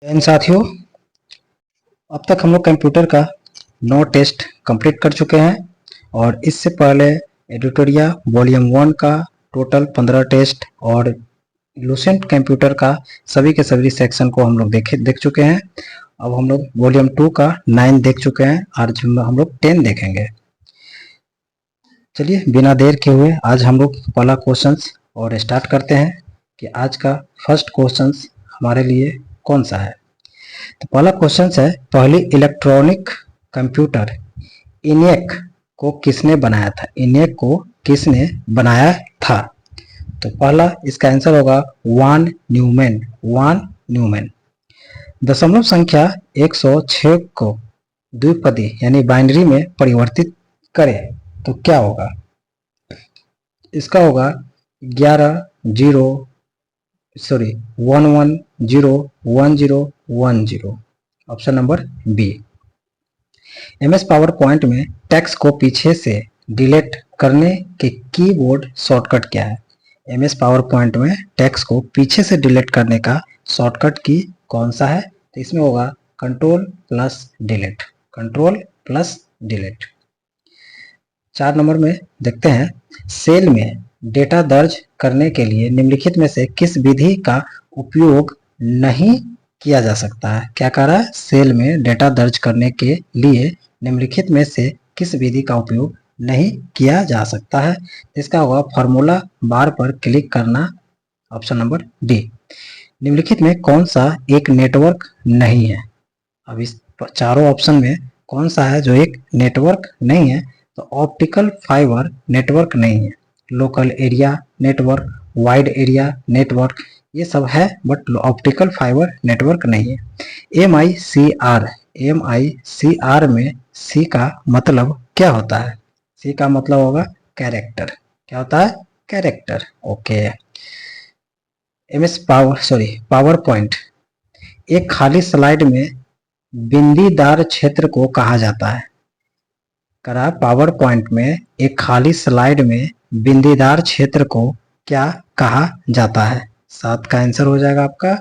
इन साथियों, अब तक हम लोग कंप्यूटर का 9 टेस्ट कंप्लीट कर चुके हैं और इससे पहले एडिटोरिया वॉल्यूम 1 का टोटल 15 टेस्ट और लूसेंट कंप्यूटर का सभी के सभी सेक्शन को हम लोग देख चुके हैं। अब हम लोग वॉल्यूम 2 का 9 देख चुके हैं, आज हम लोग 10 देखेंगे। चलिए बिना देर के हुए आज हम लोग पहला क्वेश्चंस और स्टार्ट करते हैं कि आज का फर्स्ट क्वेश्चंस हमारे लिए कौन सा है। तो पहला क्वेश्चन है, पहली इलेक्ट्रॉनिक कंप्यूटर इनियक को किसने बनाया था? इनियक को किसने बनाया था? तो पहला इसका आंसर होगा वान न्यूमैन। दशमलव संख्या 106 को द्विपदी यानी बाइनरी में परिवर्तित करें तो क्या होगा? इसका होगा 11101010। Option number B. MS power point में टेक्स्ट को पीछे से डिलीट करने के कीबोर्ड शॉर्टकट क्या है? एमएस पावर पॉइंट में टेक्स्ट को पीछे से डिलीट करने का शॉर्टकट की कौन सा है? तो इसमें होगा कंट्रोल प्लस डिलीट। 4 नंबर में देखते हैं, सेल में डेटा दर्ज करने के लिए निम्नलिखित में से किस विधि का उपयोग नहीं किया जा सकता है? क्या कह रहा है? सेल में डेटा दर्ज करने के लिए निम्नलिखित में से किस विधि का उपयोग नहीं किया जा सकता है? इसका होगा फॉर्मूला बार पर क्लिक करना। Option number D. निम्नलिखित में कौन सा एक नेटवर्क नहीं है? अब इस चारों ऑप्शन में कौन सा है जो एक नेटवर्क नहीं है? तो ऑप्टिकल फाइबर नेटवर्क नहीं है, local area network, wide area network, ये सब है बट ऑप्टिकल फाइबर नेटवर्क नहीं है। MICR में सी का मतलब क्या होता है? सी का मतलब होगा कैरेक्टर। क्या होता है? कैरेक्टर। ओके। पावर पॉइंट एक खाली स्लाइड में बिंदीदार क्षेत्र को कहा जाता है। करा पावर पॉइंट में एक खाली स्लाइड में बिंदीदार क्षेत्र को क्या कहा जाता है? 7 का आंसर हो जाएगा आपका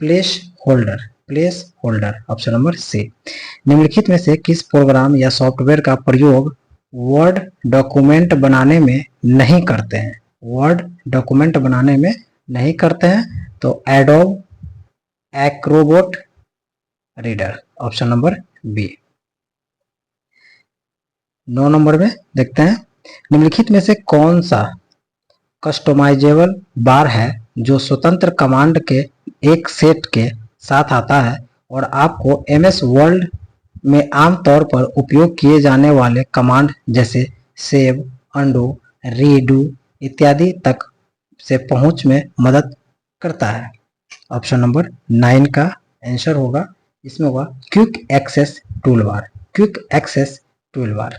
place holder. Option number C. निम्नलिखित में से किस प्रोग्राम या सॉफ्टवेयर का प्रयोग वर्ड डॉक्यूमेंट बनाने में नहीं करते हैं? तो Adobe Acrobat Reader. Option number B. 9 number में देखते हैं, निम्नलिखित में से कौन सा कस्टमाइजेबल बार है जो स्वतंत्र कमांड के एक सेट के साथ आता है और आपको एमएस वर्ड में आमतौर पर उपयोग किए जाने वाले कमांड जैसे सेव, अंडू, रीडू इत्यादि तक से पहुंच में मदद करता है? ऑप्शन नंबर 9 का आंसर होगा, इसमें होगा क्विक एक्सेस टूलबार।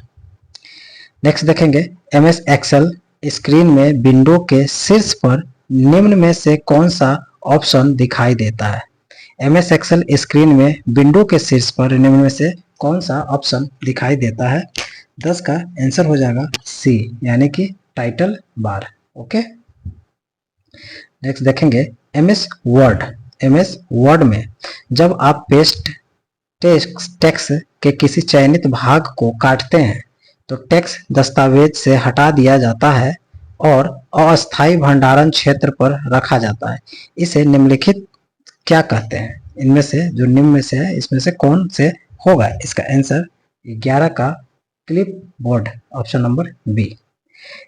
नेक्स्ट देखेंगे, एमएस एक्सेल स्क्रीन में विंडो के शीर्ष पर निम्न में से कौन सा ऑप्शन दिखाई देता है? एमएस एक्सेल स्क्रीन में विंडो के शीर्ष पर निम्न में से कौन सा ऑप्शन दिखाई देता है? 10 का आंसर हो जाएगा सी यानी कि टाइटल बार। ओके। नेक्स्ट देखेंगे, एमएस वर्ड में जब आप टेक्स्ट के किसी चयनित भाग को काटते हैं तो टेक्स्ट दस्तावेज से हटा दिया जाता है और अस्थायी भंडारण क्षेत्र पर रखा जाता है। इसे निम्नलिखित क्या कहते हैं? इनमें से जो निम्न में से है इसमें से कौन से होगा? इसका आंसर 11 का clipboard. Option number B.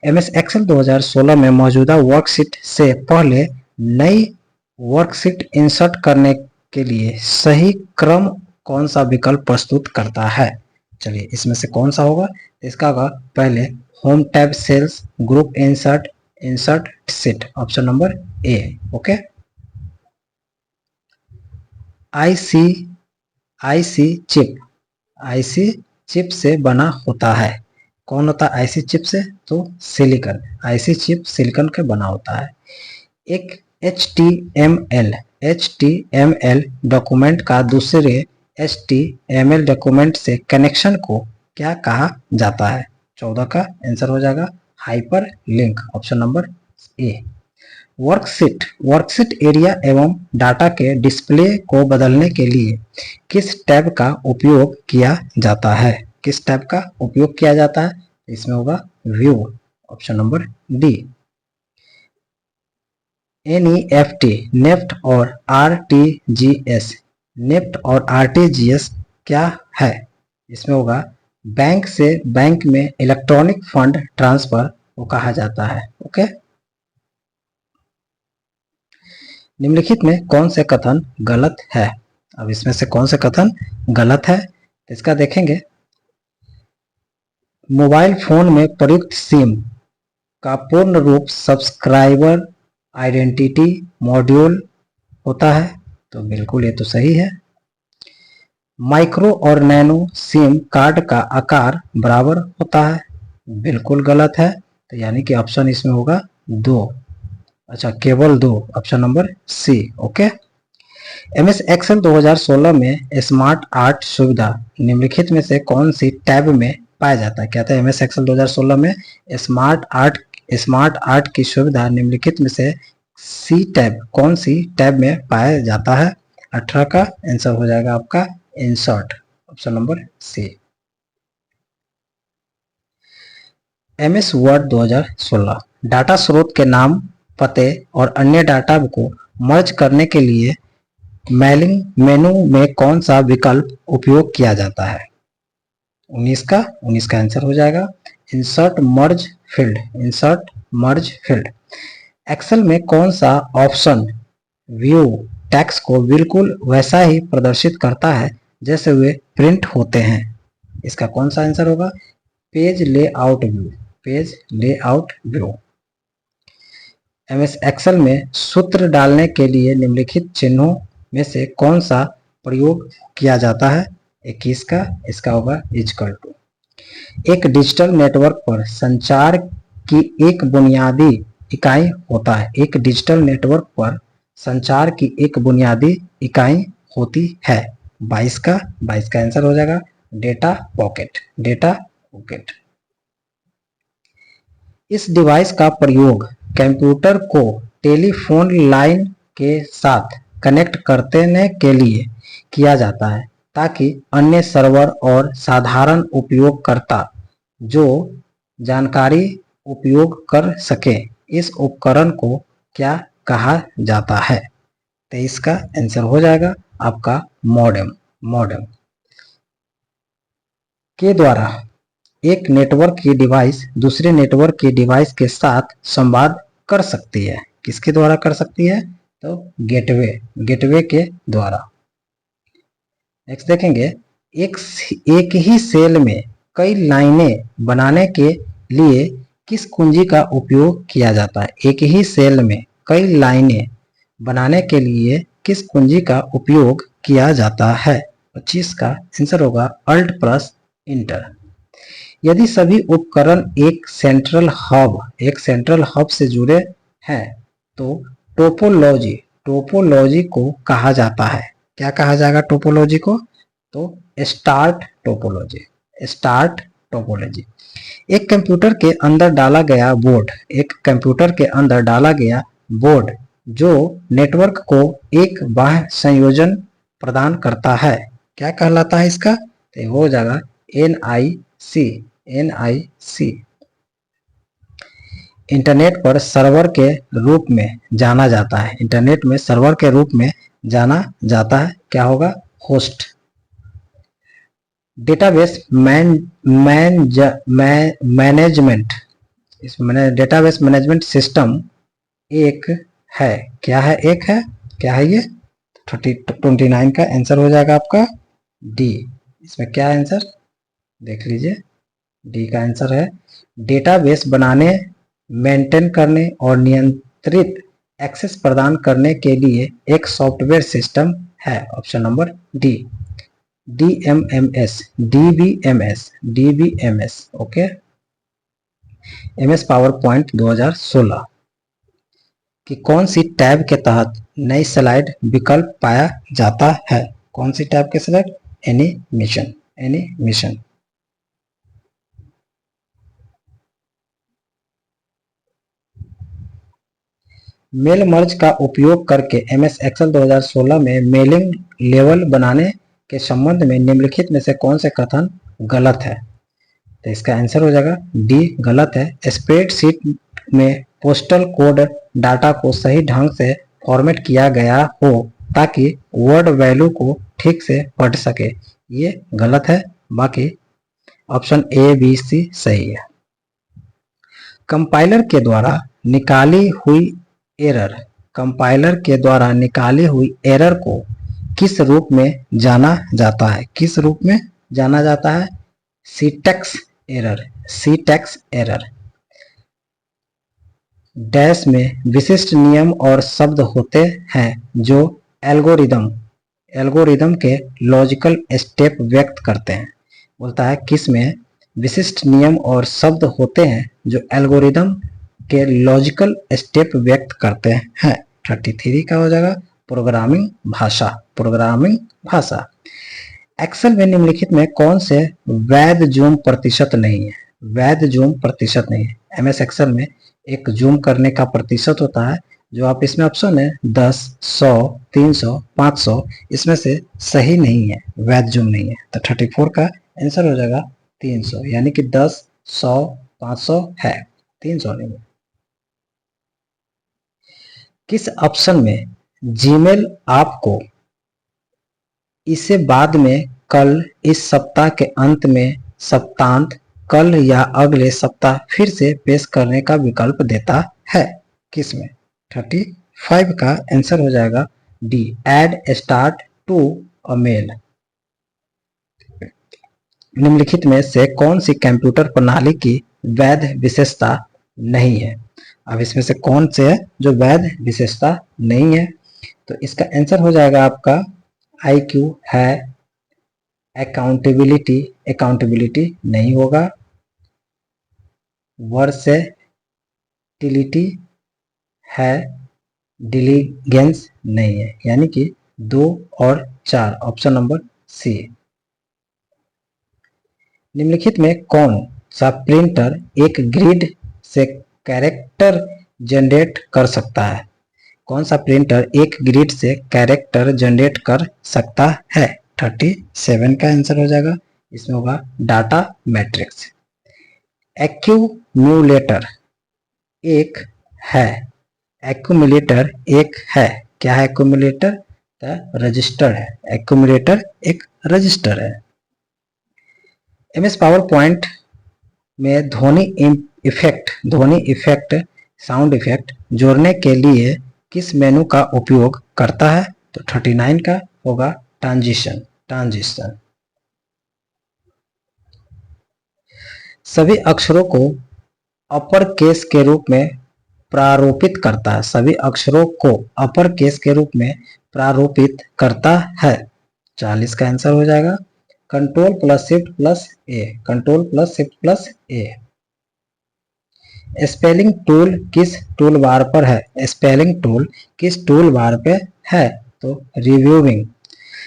MS Excel 2016 में मौजूदा वर्कशीट से पहले नई वर्कशीट इंसर्ट करने के लिए सही क्रम कौन सा विकल्प प्रस्तुत करता है? चलिए इसमें से कौन सा होगा? इसका होगा पहले home tab cells, group insert sheet. Option number A. Okay. IC chip से बना होता है। कौन होता है आईसी चिप से? तो सिलिकॉन। आईसी चिप सिलिकॉन के बना होता है। एक HTML डॉक्यूमेंट का दूसरे HTML डॉक्यूमेंट से कनेक्शन को क्या कहा जाता है? 14 का आंसर हो जाएगा हाइपर लिंक। ऑप्शन नंबर ए। वर्कशीट एरिया एवं डाटा के डिस्प्ले को बदलने के लिए किस टैब का उपयोग किया जाता है? किस टैब का उपयोग किया जाता है? इसमें होगा view, option number D. NEFT, NEFT और आरटीजीएस, नेफ्ट और आरटीजीएस क्या है? इसमें होगा बैंक से बैंक में इलेक्ट्रॉनिक फंड ट्रांसफर को कहा जाता है। ओके, निम्नलिखित में कौन से कथन गलत है? अब इसमें से कौन से कथन गलत है इसका देखेंगे। मोबाइल फोन में प्रयुक्त सिम का पूर्ण रूप सब्सक्राइबर आइडेंटिटी मॉड्यूल होता है, तो बिल्कुल ये तो सही है। माइक्रो और नैनो सिम कार्ड का आकार बराबर होता है, बिल्कुल गलत है। तो यानी कि ऑप्शन इसमें होगा 2, अच्छा केवल 2, option number C. Okay, MS Excel 2016 में स्मार्ट आर्ट सुविधा निम्नलिखित में से कौन सी टैब में पाया जाता है? कहते हैं एमएस एक्सेल 2016 में स्मार्ट आर्ट की सुविधा निम्नलिखित में से सी टैब, कौन सी टैब में पाया जाता है? 18 का आंसर हो जाएगा आपका insert, option number C. MS Word 2016 data स्रोत के नाम, पते और अन्य डाटा को मर्ज करने के लिए मेलिंग मेनू में कौन सा विकल्प उपयोग किया जाता है? 19 का आंसर हो जाएगा insert merge field, insert merge field. Excel में कौन सा ऑप्शन व्यू टेक्स्ट को बिल्कुल वैसा ही प्रदर्शित करता है जैसे वे प्रिंट होते हैं? इसका कौन सा आंसर होगा? Page layout view, page layout view. MS Excel में सूत्र डालने के लिए निम्नलिखित चिन्हों में से कौन सा प्रयोग किया जाता है? 21 का, इसका होगा इक्वल टू। एक डिजिटल नेटवर्क पर संचार की एक बुनियादी इकाई होता है, एक डिजिटल नेटवर्क पर संचार की एक बुनियादी इकाई होती है। 22 का आंसर हो जाएगा डेटा पॉकेट, डेटा पॉकेट। इस डिवाइस का प्रयोग कंप्यूटर को टेलीफोन लाइन के साथ कनेक्ट करने के लिए किया जाता है ताकि अन्य सर्वर और साधारण उपयोगकर्ता जो जानकारी उपयोग कर सके। इस उपकरण को क्या कहा जाता है? 23 का आंसर हो जाएगा आपका मॉडेम, मॉडेम के द्वारा एक नेटवर्क की डिवाइस दूसरे नेटवर्क की डिवाइस के साथ संवाद कर सकती है। किसके द्वारा कर सकती है? तो गेटवे, गेटवे के द्वारा। नेक्स्ट देखेंगे, एक ही सेल में कई लाइनें बनाने के लिए किस कुंजी का उपयोग किया जाता है? एक ही सेल में कई लाइनें बनाने के लिए किस कुंजी का उपयोग किया जाता है? 25 का आंसर होगा अल्ट प्लस इंटर। यदि सभी उपकरण एक सेंट्रल हब से जुड़े हैं तो टोपोलॉजी को कहा जाता है। क्या कहा जाएगा टोपोलॉजी को? तो स्टार्ट टोपोलॉजी, स्टार्ट टोपोलॉजी। एक कंप्यूटर के अंदर डाला गया बोर्ड, एक कंप्यूटर के अंदर डाला गया बोर्ड जो नेटवर्क को एक बाह्य संयोजन प्रदान करता है, क्या कहलाता है इसका? तो हो जाएगा NIC, NIC। इंटरनेट पर सर्वर के रूप में जाना जाता है, इंटरनेट में सर्वर के रूप में जाना जाता है, क्या होगा? होस्ट। डेटाबेस मैनेजमेंट, इसमें डेटाबेस मैनेजमेंट सिस्टम एक है, क्या है? एक है, क्या है ये? 29 का आंसर हो जाएगा आपका डी। इसमें क्या आंसर देख लीजिए, डी का आंसर है डेटाबेस बनाने, मेंटेन करने और नियंत्रित एक्सेस प्रदान करने के लिए एक सॉफ्टवेयर सिस्टम है, option number D. DMMS, DBMS, DBMS। Okay, MS power point 2016 कि कौन सी टैब के तहत नई स्लाइड विकल्प पाया जाता है? कौन सी टैब के तहत? Animation, animation. मेल मर्ज का उपयोग करके एमएस एक्सेल 2016 में मेलिंग लेवल बनाने के संबंध में निम्नलिखित में से कौन से कथन गलत है? तो इसका आंसर हो जाएगा डी, गलत है। स्प्रेडशीट में पोस्टल कोड डाटा को सही ढंग से फॉर्मेट किया गया हो ताकि वर्ड वैल्यू को ठीक से पढ़ सके, ये गलत है। बाकी ऑप्शन ए, बी, सी सही है। कंपाइलर के द्वारा निकाली हुई एरर, कंपाइलर के द्वारा निकाली हुई एरर को किस रूप में जाना जाता है? किस रूप में जाना जाता है? Syntax error, syntax error. Dash में विशिष्ट नियम और शब्द होते हैं जो एल्गोरिदम के लॉजिकल स्टेप व्यक्त करते हैं। बोलता है किस में विशिष्ट नियम और शब्द होते हैं जो एल्गोरिदम के लॉजिकल स्टेप व्यक्त करते हैं। 33 का हो जाएगा प्रोग्रामिंग भाषा, प्रोग्रामिंग भाषा। एक्सेल में निम्नलिखित में कौन से वैध जूम प्रतिशत नहीं है? वैध जूम प्रतिशत नहीं है। एमएस एक्सेल में एक जूम करने का प्रतिशत होता है, जो आप इसमें ऑप्शन है 10, 100, 300, 500, इसमें से सही नहीं है, वैध जूम नहीं है। तो 34 का आंसर हो जाएगा 300, यानी कि 10, 100, 500 है, 300 नहीं है। किस ऑप्शन में जीमेल आपको इसे बाद में, कल, इस सप्ताह के अंत में, सप्तांत, कल या अगले सप्ताह फिर से पेश करने का विकल्प देता है? किसमें? 35 का आंसर हो जाएगा D, add start to a mail. निम्नलिखित में से कौन सी कंप्यूटर प्रणाली की वैध विशेषता नहीं है? अब इसमें से कौन से है जो वैध विशेषता नहीं है? तो इसका आंसर हो जाएगा आपका IQ है, अकाउंटेबिलिटी नहीं होगा, वर्सेटिलिटी है, डिलीजेंस नहीं है, यानी कि 2 और 4, ऑप्शन नंबर सी। निम्नलिखित में कौन सा प्रिंटर एक ग्रिड से कैरेक्टर जनरेट कर सकता है? कौन सा प्रिंटर एक ग्रिड से कैरेक्टर जनरेट कर सकता है? 37 का आंसर हो जाएगा, इसमें होगा डाटा मैट्रिक्स। एक्यूमुलेटर एक है, एक्यूमुलेटर एक है, क्या है एक्यूमुलेटर? रजिस्टर है, एक्यूमुलेटर एक रजिस्टर है। एमएस पावर पॉइंट में ध्वनि इफेक्ट, साउंड इफेक्ट जोड़ने के लिए किस मेनू का उपयोग करता है? तो 39 का होगा ट्रांजिशन। सभी अक्षरों को अपर केस के रूप में प्रारूपित करता है, सभी अक्षरों को अपर केस के रूप में प्रारूपित करता है। 40 का आंसर हो जाएगा कंट्रोल प्लस शिफ्ट प्लस ए, कंट्रोल प्लस शिफ्ट प्लस ए। स्पेलिंग टूल किस टूल बार पर है? स्पेलिंग टूल किस टूल बार पे है? तो रिव्यूइंग।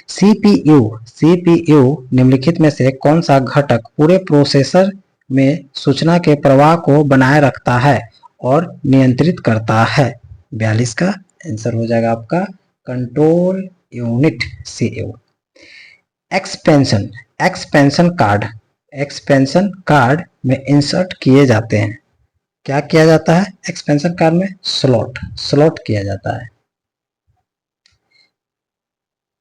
सीपीयू निम्नलिखित में से कौन सा घटक पूरे प्रोसेसर में सूचना के प्रवाह को बनाए रखता है और नियंत्रित करता है? 42 का आंसर हो जाएगा आपका control unit, CU। Expansion card में इंसर्ट किए जाते हैं, क्या किया जाता है एक्सपेंशन कार्ड में? स्लॉट किया जाता है।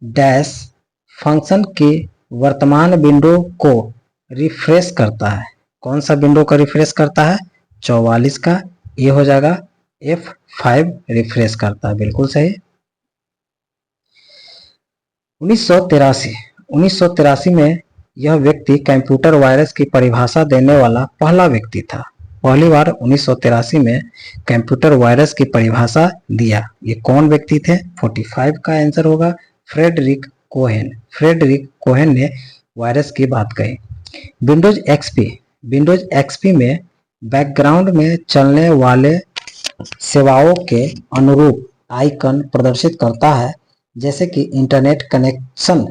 डैश फंक्शन की वर्तमान विंडो को रिफ्रेश करता है, कौन सा विंडो का रिफ्रेश करता है? 44 का, ये हो जाएगा F5 रिफ्रेश करता है, बिल्कुल सही। 1983 में यह व्यक्ति कंप्यूटर वायरस की परिभाषा देने वाला पहला व्यक्ति था। पहली बार 1983 में कंप्यूटर वायरस की परिभाषा दिया, ये कौन व्यक्ति थे? 45 का आंसर होगा फ्रेडरिक कोहेन ने वायरस की बात कही। विंडोज एक्सपी में बैकग्राउंड में चलने वाले सेवाओं के अनुरूप आइकन प्रदर्शित करता है, जैसे कि इंटरनेट कनेक्शन।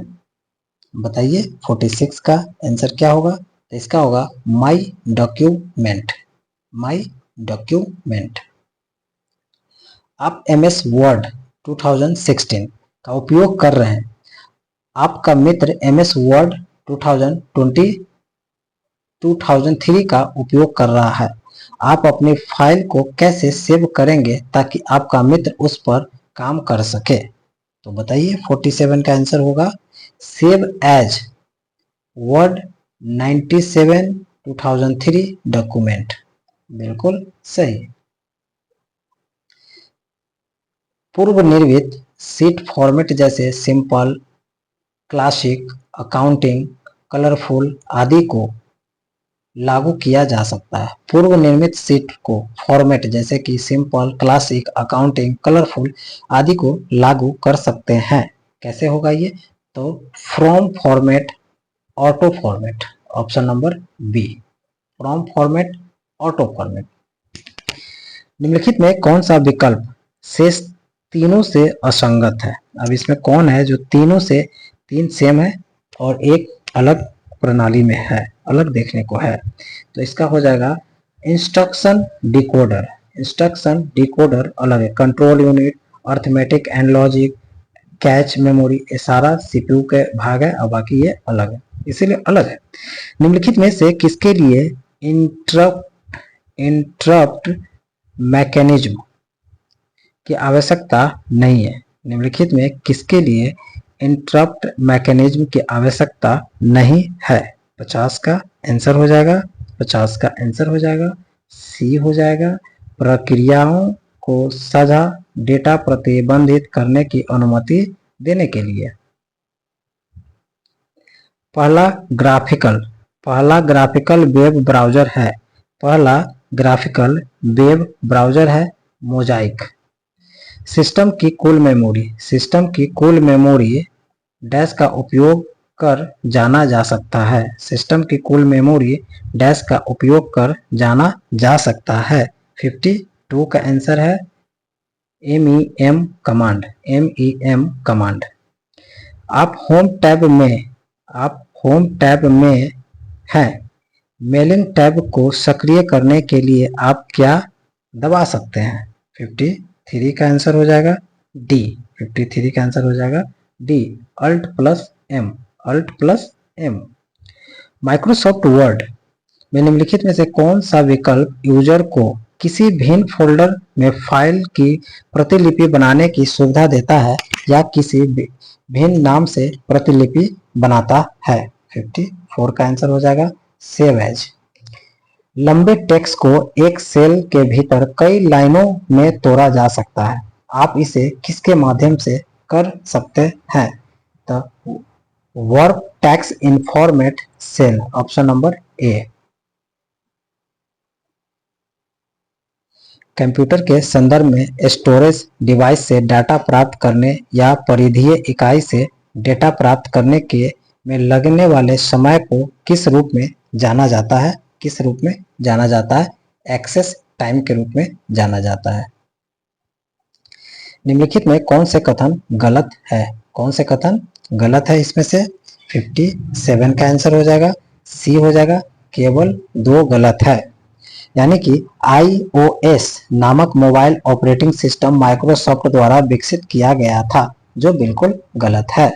बताइए 46 का आंसर क्या होगा? तो इसका होगा माई डॉक्यूमेंट। आप MS वर्ड 2016 का उपयोग कर रहे हैं, आपका मित्र MS वर्ड 2003 का उपयोग कर रहा है, आप अपनी फाइल को कैसे सेव करेंगे ताकि आपका मित्र उस पर काम कर सके? तो बताइए 47 का आंसर होगा सेव एज वर्ड 97 2003 डॉक्यूमेंट। बिल्कुल सही। पूर्व निर्मित शीट फॉर्मेट जैसे सिंपल, क्लासिक, अकाउंटिंग, कलरफुल आदि को लागू किया जा सकता है। पूर्व निर्मित शीट को फॉर्मेट जैसे कि सिंपल, क्लासिक, अकाउंटिंग, कलरफुल आदि को लागू कर सकते हैं। कैसे होगा ये? तो from format, auto format, option number B, from format, auto format. निम्नलिखित में कौन सा विकल्प शेष तीनों से असंगत है? अब इसमें कौन है जो तीनों से तीन सेम है और एक अलग प्रणाली में है, अलग देखने को है? तो इसका हो जाएगा इंस्ट्रक्शन डिकोडर। इंस्ट्रक्शन डिकोडर अलग है, control unit, arithmetic and logic, cache memory, ये सारा सीपीयू के भाग है और बाकी ये अलग है, इसीलिए अलग है। निम्नलिखित में से किसके लिए इंटरप्ट मैकेनिज्म की आवश्यकता नहीं है? निम्नलिखित में किसके लिए इंटरप्ट मैकेनिज्म की आवश्यकता नहीं है? 50 का आंसर हो जाएगा, 50 का आंसर हो जाएगा सी हो जाएगा, प्रक्रियाओं को साझा डेटा प्रतिबंधित करने की अनुमति देने के लिए। पहला ग्राफिकल वेब ब्राउज़र है, पहला ग्राफिकल वेब ब्राउज़र है मोज़ाइक। सिस्टम की कुल मेमोरी डैश का उपयोग कर जाना जा सकता है। सिस्टम की कुल मेमोरी डैश का उपयोग कर जाना जा सकता है। 52 का आंसर है MEM कमांड, MEM कमांड। आप होम टैब में हैं, मेलिंग टैब को सक्रिय करने के लिए आप क्या दबा सकते हैं? 53 का आंसर हो जाएगा डी, 53 का आंसर हो जाएगा D, alt plus M. Microsoft Word में निम्नलिखित में से कौन सा विकल्प यूजर को किसी भिन्न फोल्डर में फाइल की प्रतिलिपि बनाने की सुविधा देता है या किसी भिन्न नाम से प्रतिलिपि बनाता है? 54 का आंसर हो जाएगा सेव एज। लंबे टेक्स्ट को एक सेल के भीतर कई लाइनों में तोड़ा जा सकता है, आप इसे किसके माध्यम से कर सकते हैं? तो work text in format cell, option number A. Computer के संदर्भ में स्टोरेज डिवाइस से डाटा प्राप्त करने या परिधीय इकाई से डेटा प्राप्त करने के में लगने वाले समय को किस रूप में जाना जाता है? किस रूप में जाना जाता है? एक्सेस टाइम के रूप में जाना जाता है। निम्नलिखित में कौन से कथन गलत है? कौन से कथन गलत है इसमें से? 57 का आंसर हो जाएगा सी हो जाएगा, केवल 2 गलत है। यानी कि iOS नामक मोबाइल ऑपरेटिंग सिस्टम माइक्रोसॉफ्ट द्वारा विकसित किया गया था, जो बिल्कुल गलत है।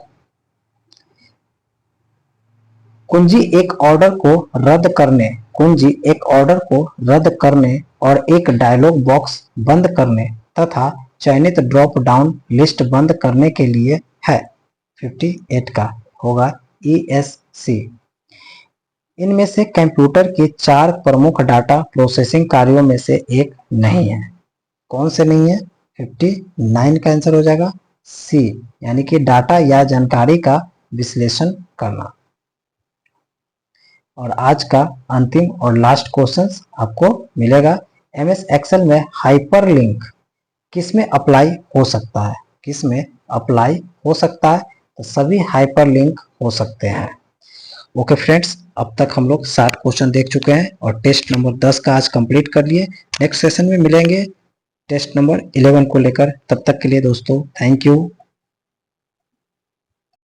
कुंजी एक ऑर्डर को रद्द करने और एक डायलॉग बॉक्स बंद करने तथा चयनित ड्रॉप डाउन लिस्ट बंद करने के लिए है। 58 का होगा ESC। इनमें से कंप्यूटर के 4 प्रमुख डाटा प्रोसेसिंग कार्यों में से एक नहीं है। कौन से नहीं है? 59 का आंसर हो जाएगा सी, यानी कि डाटा या जानकारी का विश्लेषण करना। और आज का अंतिम और लास्ट क्वेश्चन आपको मिलेगा, MS एक्सेल में हाइपरलिंक किसमें अप्लाई हो सकता है? किसमें अप्लाई हो सकता है? तो सभी हाइपरलिंक हो सकते हैं। ओके फ्रेंड्स, अब तक हम लोग 7 क्वेश्चन देख चुके हैं और टेस्ट नंबर 10 का आज कंप्लीट कर लिए। नेक्स्ट सेशन में मिलेंगे टेस्ट नंबर 11 को लेकर। तब तक के लिए दोस्तों थैंक यू।